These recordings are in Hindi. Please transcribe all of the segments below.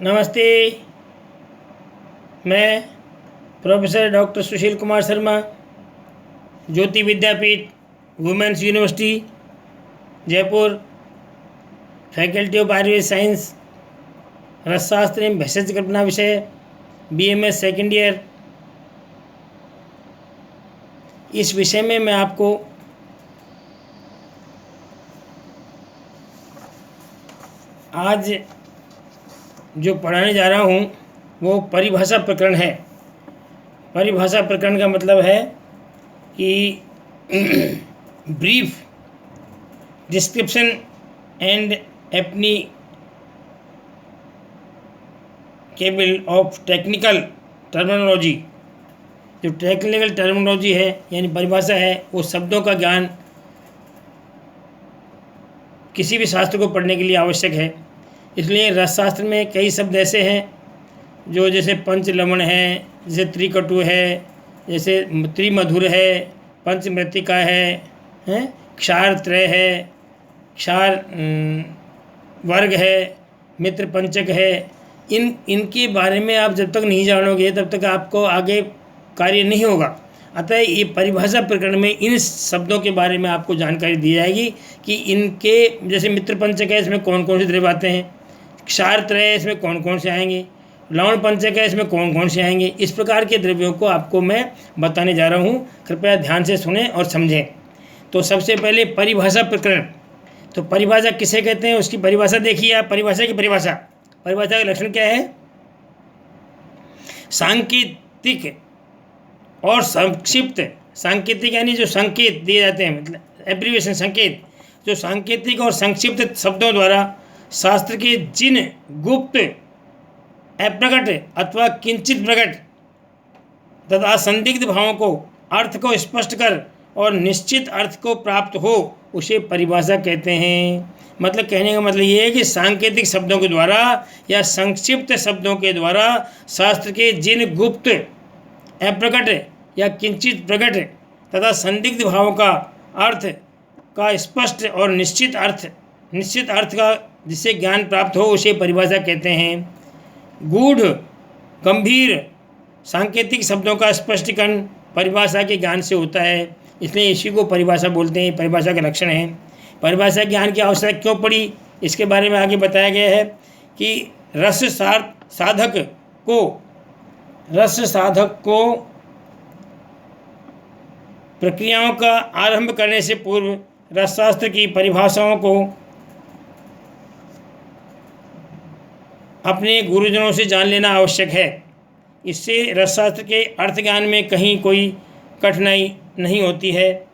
नमस्ते। मैं professor doctor Sushil Kumar Sharma, Jyoti Vidyapeeth, women's university Jaipur, faculty of Ayurveda science, रसशास्त्र एवं भेषज कल्पना विषय, BMS सेकेंड ईयर। इस विषय में मैं आपको आज जो पढ़ाने जा रहा हूँ वो परिभाषा प्रकरण है। परिभाषा प्रकरण का मतलब है कि brief description and applicable of technical terminology. जो टेक्निकल टर्मिनोलॉजी है यानी परिभाषा है, वो शब्दों का ज्ञान किसी भी शास्त्र को पढ़ने के लिए आवश्यक है। इसलिए रसशास्त्र में कई शब्द ऐसे हैं जो जैसे पंचलवण है, जैसे त्रिकटु है, जैसे त्रिमधुर है, पंचमृत्तिका है, क्षार त्रय है, क्षार वर्ग है, मित्र पंचक है। इनके बारे में आप जब तक नहीं जानोगे तब तक आपको आगे कार्य नहीं होगा। अतः ये परिभाषा प्रकरण में इन शब्दों के बारे में आपको जानकारी दी जाएगी कि इनके जैसे मित्र पंचक है, इसमें कौन कौन से द्रव्य आते हैं, क्षार त्रय है, इसमें कौन कौन से आएंगे, लवण पंचक है, इसमें कौन कौन से आएंगे। इस प्रकार के द्रव्यों को आपको मैं बताने जा रहा हूँ। कृपया ध्यान से सुनें और समझें। तो सबसे पहले परिभाषा प्रकरण। तो परिभाषा किसे कहते हैं, उसकी परिभाषा देखिए आप। परिभाषा की परिभाषा का लक्षण क्या है? सांकेतिक और संक्षिप्त। सांकेतिक यानी जो संकेत दिए जाते हैं, मतलब एब्रीविएशन, संकेत। जो सांकेतिक और संक्षिप्त शब्दों द्वारा शास्त्र के जिन गुप्त, अप्रकट अथवा किंचित प्रकट तथा संदिग्ध भावों को, अर्थ को स्पष्ट कर और निश्चित अर्थ को प्राप्त हो, उसे परिभाषा कहते हैं। मतलब कहने का मतलब ये है कि सांकेतिक शब्दों के द्वारा या संक्षिप्त शब्दों के द्वारा शास्त्र के जिन गुप्त, अप्रकट या किंचित प्रकट तथा संदिग्ध भावों का अर्थ का स्पष्ट और निश्चित अर्थ का जिससे ज्ञान प्राप्त हो, उसे परिभाषा कहते हैं। गूढ़, गंभीर सांकेतिक शब्दों का स्पष्टीकरण परिभाषा के ज्ञान से होता है, इसलिए इसी को परिभाषा बोलते हैं। परिभाषा का लक्षण है। परिभाषा ज्ञान की आवश्यकता क्यों पड़ी, इसके बारे में आगे बताया गया है कि रस साधक को प्रक्रियाओं का आरंभ करने से पूर्व रसशास्त्र की परिभाषाओं को अपने गुरुजनों से जान लेना आवश्यक है। इससे रसशास्त्र के अर्थ ज्ञान में कहीं कोई कठिनाई नहीं होती है।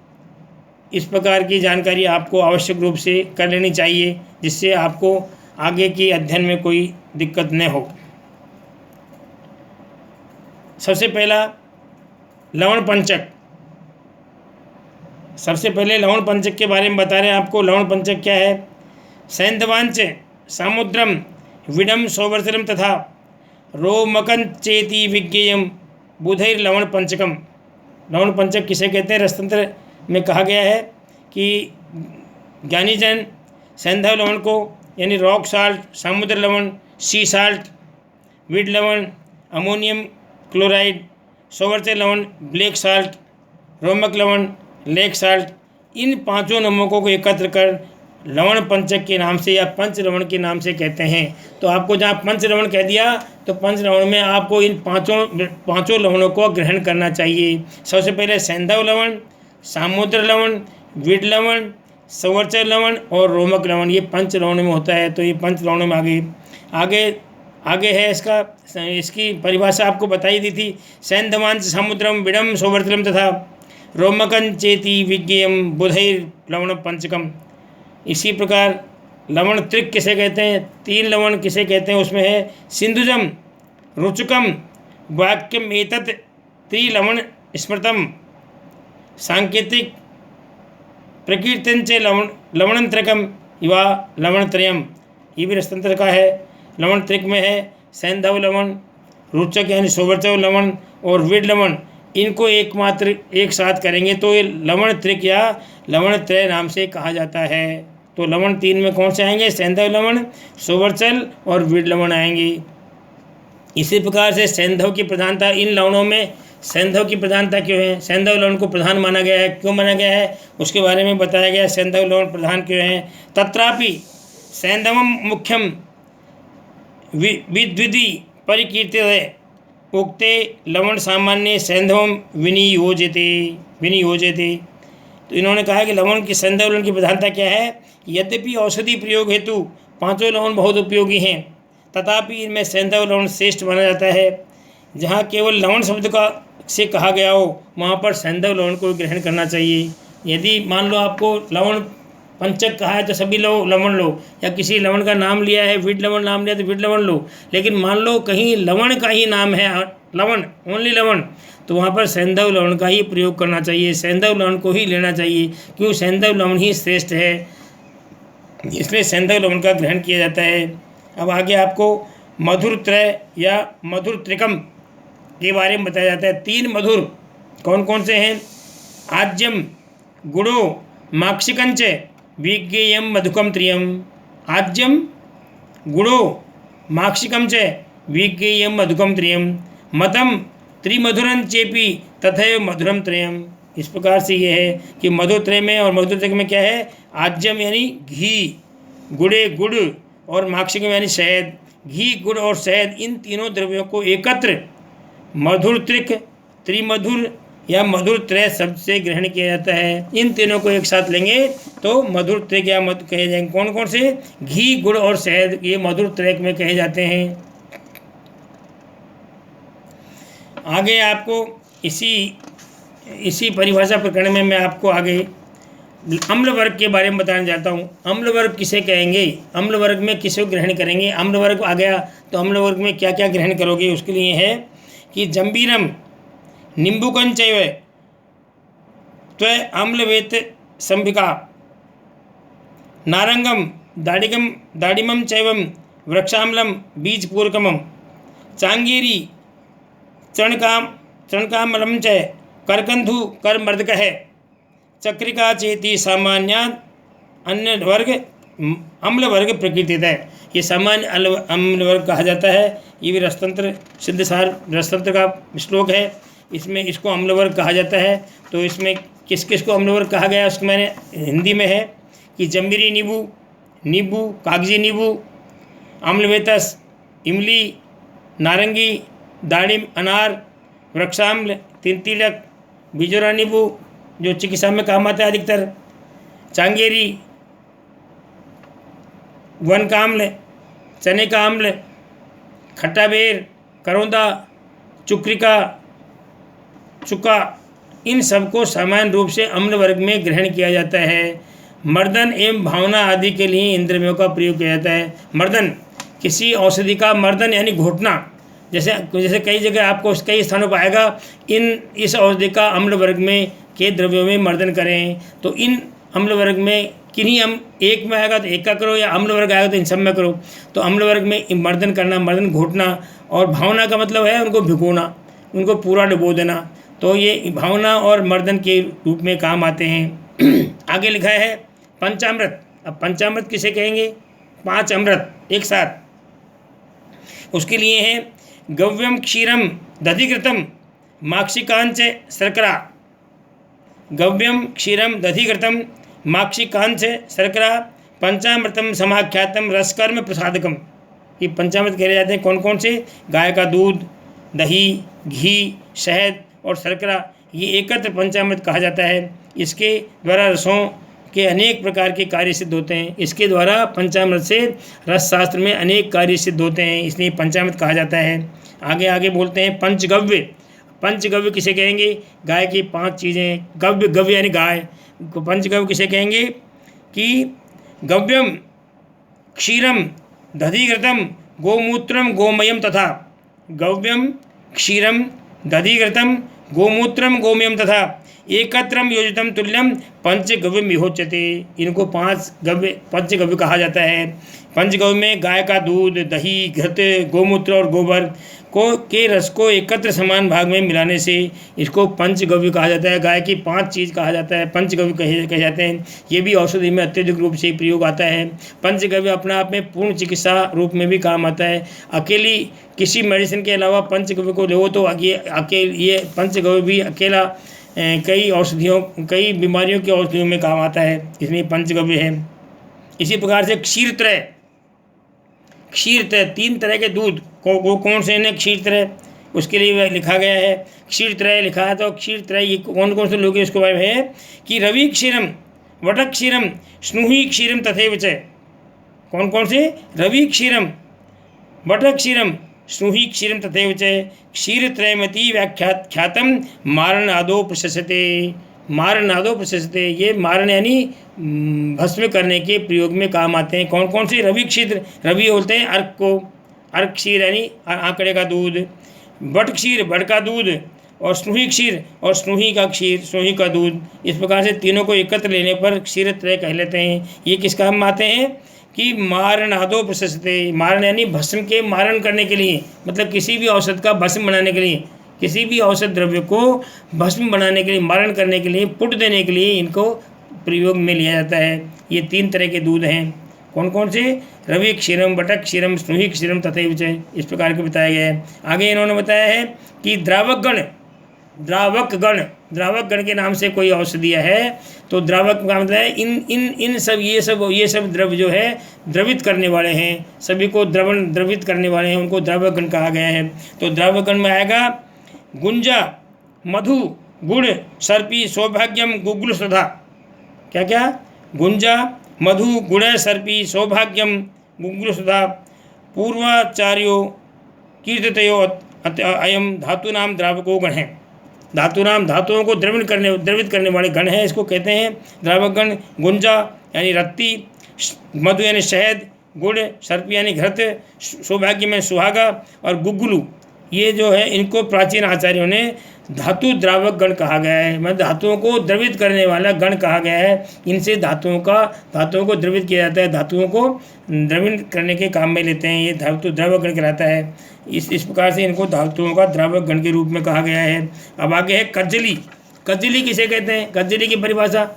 इस प्रकार की जानकारी आपको आवश्यक रूप से कर लेनी चाहिए, जिससे आपको आगे के अध्ययन में कोई दिक्कत न हो। सबसे पहला लवण पंचक। सबसे पहले लवण पंचक के बारे में बता रहे हैं आपको। लवण पंचक क्या है? सैंधवांच, सामुद्रम, विडम, सौवर्चलम तथा रोमकंचेति विज्ञेयम बुधैर लवण पंचकम। लवण पंचक किसे कहते हैं? रसतंत्र में कहा गया है कि ज्ञानीजन सैंधव लवण को यानी रॉक साल्ट, समुद्र लवण, सी साल्ट, विड लवण, अमोनियम क्लोराइड, सौवर्चल लवण, ब्लैक साल्ट, रोमक लवण, लेक साल्ट, इन पांचों नमकों को एकत्र कर लवण पंचक के नाम से या पंच लवण के नाम से कहते हैं। तो आपको जहाँ पंच लवण कह दिया तो पंच लवण में आपको इन पांचों लवणों को ग्रहण करना चाहिए। सबसे पहले सैंधव लवण, सामुद्र लवण, विड लवण, सौवर्चल लवण और रोमक लवण, ये पंच लवण में होता है। तो ये पंच लवणों में आगे है इसकी परिभाषा आपको बताई दी थी। सैंधवांच, समुद्रम, विडम, सौवर्चलम तथा रोमकंचेति विज्ञेयम बुधैर लवण पंचकम। इसी प्रकार लवण त्रिक किसे कहते हैं? 3 लवण किसे कहते हैं? उसमें है सिंधुजम, रुचकम, वाक्यम एतत् त्रिलवण स्मृतम, सांकेतिक प्रकीर्तनच लवणत्रकम युवा लवणत्रयम। ये भी रसतंत्र का है। लवण त्रिक में है सैंधव लवण, रुचक यानी सौवर्चल लवण और विड लवण। इनको एक साथ करेंगे तो ये लवण त्रिक या लवण त्रय नाम से कहा जाता है। तो लवण 3 में कौन से आएंगे? सैंधव लवण, सौवर्चल और विड लवण आएंगे। इसी प्रकार से सैंधव की प्रधानता, इन लवणों में सैंधव की प्रधानता क्यों है, सैंधव लवण को प्रधान माना गया है, क्यों माना गया है, उसके बारे में बताया गया। सैंधव लवण प्रधान क्यों है। तत्रापि सैंधवम मुख्यम विद्विधि परिकीर्तिते उक्ते लवण सामान्य सैंधवम विनियोजते। तो इन्होंने कहा कि लवण की सैंधव लवण की प्रधानता क्या है। यद्यपि औषधि प्रयोग हेतु पांचों लवण बहुत उपयोगी हैं, तथापि इनमें सैंधव लवण श्रेष्ठ माना जाता है। जहाँ केवल लवण शब्द का से कहा गया हो वहाँ पर सैंधव लवण को ग्रहण करना चाहिए। यदि मान लो आपको लवण पंचक कहा है तो सभी लवण लो, या किसी लवण का नाम लिया है, विड लवण नाम लिया तो विड लवण लो। लेकिन मान लो कहीं लवण का ही नाम है, लवण, ओनली लवण, तो वहाँ पर सैंधव लवण का ही प्रयोग करना चाहिए, सैंधव लवण को ही लेना चाहिए, क्यों सैंधव लवण ही श्रेष्ठ है, इसलिए सैंधव लवण का ग्रहण किया जाता है। अब आगे आपको मधुर त्रय या मधुर त्रिकम के बारे में बताया जाता है। 3 मधुर कौन कौन से हैं। आज्यम गुड़ो माक्षिकंच विज्ञेयम मधुकम त्रियम। आज्यम गुड़ो माक्षिकम च विज्ञेयम मधुकम त्रियम मतम त्रिमधुरं चेपी तथैव मधुरम त्रयम। इस प्रकार से ये है कि मधुर त्रय में और मधुर त्रय में क्या है। आज्यम यानी घी, गुड़े गुड़, और माक्षिकम यानी शहद। घी, गुड़ और शहद, इन तीनों द्रव्यों को एकत्र मधुर त्रिक, त्रिमधुर या मधुर त्रय शब्द से ग्रहण किया जाता है। इन तीनों को एक साथ लेंगे तो मधुर त्रिक या मधु कहे जाएंगे। कौन कौन से। घी, गुड़ और शहद, ये मधुर त्रय में कहे जाते हैं। आगे आपको इसी परिभाषा प्रकरण में मैं आपको आगे अम्ल वर्ग के बारे में बताने जाता हूँ। अम्ल वर्ग किसे कहेंगे, अम्ल वर्ग में किसे ग्रहण करेंगे। अम्ल वर्ग आ गया तो अम्ल वर्ग में क्या क्या ग्रहण करोगे, उसके लिए है कि जंबीरम निम्बुकं चैव त्वय अम्लवेत संभिका, नारंगम दाडिमं चैवं वृक्षाम्लं बीजपूरकमं, चांगेरी चणकामलं च करकंधु करमर्दकः, चक्रिका चेति सामान्यात् अन्य वर्ग अम्ल वर्ग प्रकृतित है। ये सामान्य अम्ल वर्ग कहा जाता है। ये भी रसतंत्र सिद्धसार रसतंत्र का श्लोक है, इसमें इसको अम्ल वर्ग कहा जाता है। तो इसमें किस किस को अम्ल वर्ग कहा गया उसको मैंने हिंदी में है कि जंबीरी नींबू, कागजी नींबू, अम्लवेतस इमली, नारंगी, दाड़िम अनार, वृक्षाम्ल तिलक, बिजोरा नींबू जो चिकित्सा में काम आता है अधिकतर, चांगेरी, वन का अम्ल, चने का अम्ल, खट्टा बेर, करौंदा, चुक्रिका, चुका, इन सबको सामान्य रूप से अम्ल वर्ग में ग्रहण किया जाता है। मर्दन एवं भावना आदि के लिए इन द्रव्यों का प्रयोग किया जाता है। मर्दन, किसी औषधि का मर्दन यानी घोटना, जैसे कई जगह आपको कई स्थानों पर आएगा इस औषधि का अम्ल वर्ग में के द्रव्यों में मर्दन करें। तो इन अम्ल वर्ग में किन्हीं एक में आएगा तो एक का करो, या अम्ल वर्ग आएगा तो इन सब में करो। तो अम्ल वर्ग में मर्दन करना, मर्दन घोटना, और भावना का मतलब है उनको भिगोना, उनको पूरा डुबो देना। तो ये भावना और मर्दन के रूप में काम आते हैं। आगे लिखा है पंचामृत। अब पंचामृत किसे कहेंगे। 5 अमृत एक साथ। उसके लिए है गव्यम क्षीरम दधिकृतम माक्षिकांच शर्करा। गव्यम क्षीरम दधिकृतम माक्षिकांच शर्करा पंचामृतम समाख्यातम रसकर्म प्रसादकम। ये पंचामृत कहे जाते हैं। कौन कौन से। गाय का दूध, दही, घी, शहद और शर्करा, ये एकत्र पंचामृत कहा जाता है। इसके द्वारा रसों के अनेक प्रकार के कार्य सिद्ध होते हैं। इसके द्वारा पंचामृत से रस शास्त्र में अनेक कार्य सिद्ध होते हैं, इसलिए पंचामृत कहा जाता है। आगे बोलते हैं पंचगव्य। पंचगव्य किसे कहेंगे। गाय की 5 चीज़ें। गव्य यानी गाय। पंचगव्य किसे कहेंगे कि गव्यम क्षीरम दधिघृतम गोमूत्रम गोमयम तथा। गव्यम क्षीरम दधिघृतम गोमूत्रम गोमयम तथा, एकत्रम योजितम तुल्यम पंचगव्य मिहोच्यते। इनको पंचगव्य कहा जाता है। पंचगव्य में गाय का दूध, दही, घृत, गोमूत्र और गोबर के रस को एकत्र समान भाग में मिलाने से इसको पंचगव्य कहा जाता है। गाय की 5 चीज़ कहा जाता है, पंचगव्य कहे जाते हैं। ये भी औषधि में अत्यधिक रूप से प्रयोग आता है। पंचगव्य अपना आप में पूर्ण चिकित्सा रूप में भी काम आता है। अकेली किसी मेडिसिन के अलावा पंचगव्य को लो तो ये पंचगव्य भी अकेला कई बीमारियों की औषधियों में काम आता है, इसलिए पंचगव्य है। इसी प्रकार से क्षीरत्रय 3 तरह के दूध को कौन से हैं? क्षीरत्रय, उसके लिए लिखा गया है। क्षीरत्रय लिखा है, तो क्षीरत्रय ये कौन से लोग हैं इसके बारे में है कि रवि क्षीरम, वटक क्षीरम, स्नुहि क्षीरम तथैव च। कौन से? रवि क्षीरम, वटक क्षीरम, स्नुहि क्षीरम तथैव च। क्षीरत्रयमति व्याख्यातम मारणादो प्रशस्यते। मारणादो प्रशस्यते, ये मारण यानी भस्म करने के प्रयोग में काम आते हैं। कौन से? रवि क्षीर, रवि बोलते हैं अर्क को, अर्क क्षीर यानी आंकड़े का दूध, बट क्षीर बट का दूध, और स्नुहि क्षीर और स्नुहि का क्षीर, स्नुहि का दूध। इस प्रकार से तीनों को एकत्र लेने पर क्षीरत्रय कह लेते हैं। ये किस काम में आते हैं कि मारणादो प्रशस्यते। मारण यानी भस्म के मारण करने के लिए, मतलब किसी भी औषध का भस्म बनाने के लिए, किसी भी औषध द्रव्य को भस्म बनाने के लिए, मारण करने के लिए, पुट देने के लिए इनको प्रयोग में लिया जाता है। ये 3 तरह के दूध हैं। कौन से? रवि क्षीरम, बटक क्षीरम, स्नुहि क्षीरम तथैव च। इस प्रकार के बताया गया है। आगे इन्होंने बताया है कि द्रावक गण के नाम से कोई औषधियाँ है। तो द्रावक का मतलब है इन सब ये सब द्रव्य जो है द्रवित करने वाले हैं, सभी को द्रवित करने वाले हैं, उनको द्रावक गण कहा गया है। तो द्रावक गण में आएगा गुंजा, मधु, गुड़, सर्पी, सौभाग्यम, गुग्गुल सुधा। क्या? गुंजा, मधु, गुड़, सर्पी, सौभाग्यम, गुग्गुल सुधा, पूर्वाचार्यो कीर्तयो अयम धातूनाम द्रावको गण है। धातुओं को द्रवित करने वाले गण हैं, इसको कहते हैं द्रावक गण। गुंजा यानी रत्ती, मधु यानी शहद, गुड़, सर्पी यानी घृत, सौभाग्य में सुहागा, और गुग्गुलू ये जो है इनको प्राचीन आचार्यों ने धातु द्रावक गण कहा गया है। मतलब धातुओं को द्रवित करने वाला गण कहा गया है। इनसे धातुओं को द्रवित किया जाता है, धातुओं को द्रवित करने के काम में लेते हैं। ये धातु द्रावक गण कहलाता है। इस प्रकार से इनको धातुओं का द्रावक गण के रूप में कहा गया है। अब आगे है कज्जली। कज्जली किसे कहते हैं? कज्जली की परिभाषा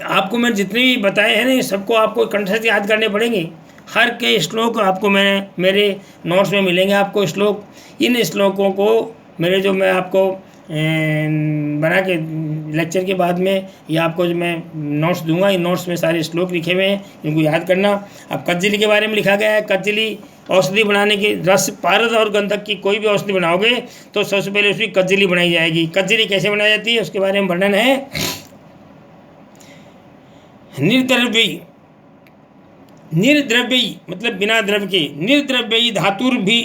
आपको मैं जितने भी बताए हैं ना, सबको आपको कंठ से याद करने पड़ेंगे। हर के श्लोक आपको मेरे नोट्स में मिलेंगे। आपको श्लोक, इन श्लोकों को मैं आपको बना के लेक्चर के बाद में या आपको जो मैं नोट्स दूंगा, इन नोट्स में सारे श्लोक लिखे हुए हैं, इनको याद करना। अब कज्जली के बारे में लिखा गया है। कज्जली औषधि बनाने की, रस, पारद और गंधक की कोई भी औषधि बनाओगे तो सबसे पहले उसकी कज्जली बनाई जाएगी। कज्जली कैसे बनाई जाती है उसके बारे में वर्णन है। निर्द्रव्यी मतलब बिना द्रव्य के, निर्द्रव्यी धातुर्भि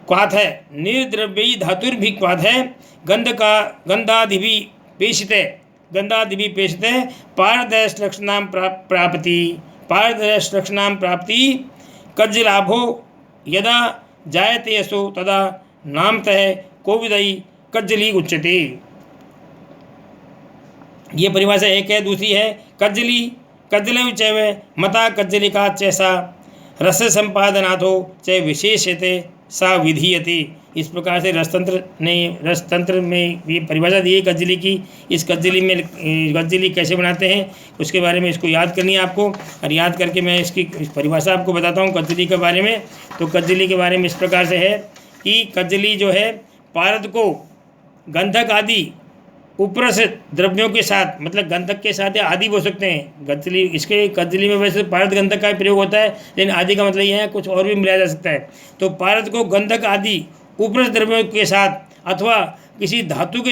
क्वाथ है, निर्द्रव्यी धातुर्भि क्वाथ है, गंधादिभि पेशिते, पारदर्शलक्षणाम प्राप्ति कज्जलाभो यदा जायते यसो तदा नामतः कोविदई कज्जली उच्यते। ये परिभाषा एक है। दूसरी है कज्जले चैव मता कज्जलिका चैसा रस संपादनाथो च विशेषते सा विधीयते। इस प्रकार से रसतंत्र में ये परिभाषा दी है कज्जली की। इस कज्जली कैसे बनाते हैं उसके बारे में इसको याद करनी है आपको, और याद करके मैं इसकी परिभाषा आपको बताता हूँ कज्जली के बारे में। तो कज्जली के बारे में इस प्रकार से है कि कज्जली जो है पारद को गंधक आदि उपरस द्रव्यों के साथ, मतलब गंधक के साथ या आदि हो सकते हैं। कज्जली में वैसे पारद गंधक का प्रयोग होता है, लेकिन आदि का मतलब यह है कुछ और भी मिलाया जा सकता है। तो पारद को गंधक आदि उपरस द्रव्यों के साथ अथवा किसी भी धातु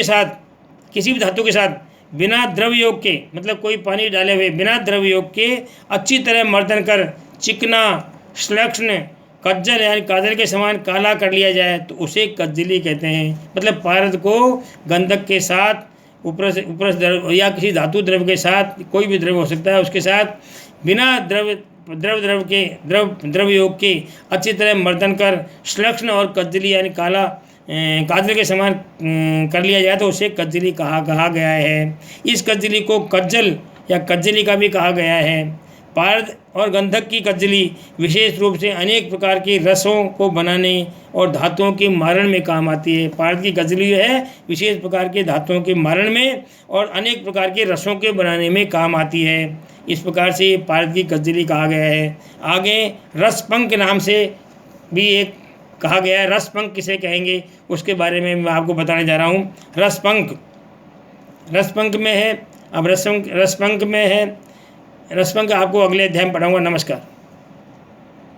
के साथ बिना द्रव्य योग के, मतलब कोई पानी डाले हुए बिना द्रव्य योग के अच्छी तरह मर्दन कर चिकना श्लक्ष्ण कज्जल यानी काजल के समान काला कर लिया जाए तो उसे कज्जली कहते हैं। मतलब पारद को गंधक के साथ उपरस द्रव्य या किसी धातु द्रव्य के साथ, कोई भी द्रव्य हो सकता है, उसके साथ बिना द्रव्य योग के अच्छी तरह मर्दन कर श्लक्ष्ण और कज्जली यानी काला काजल के समान कर लिया जाए तो उसे कज्जली कहा गया है। इस कज्जली को कज्जल या कज्जली का भी कहा गया है। पारद और गंधक की कज्जली विशेष रूप से अनेक प्रकार के रसों को बनाने और धातुओं के मारण में काम आती है। पारद की कज्जली जो है विशेष प्रकार के धातुओं के मारण में और अनेक प्रकार के रसों के बनाने में काम आती है। इस प्रकार से पारद की कज्जली कहा गया है। आगे रसपंख नाम से भी एक कहा गया है। रसपंख किसे कहेंगे उसके बारे में मैं आपको बताने जा रहा हूँ। रसपंख में है। अब रसपंख में है। रसपंख आपको अगले अध्याय में पढ़ाऊँगा। नमस्कार।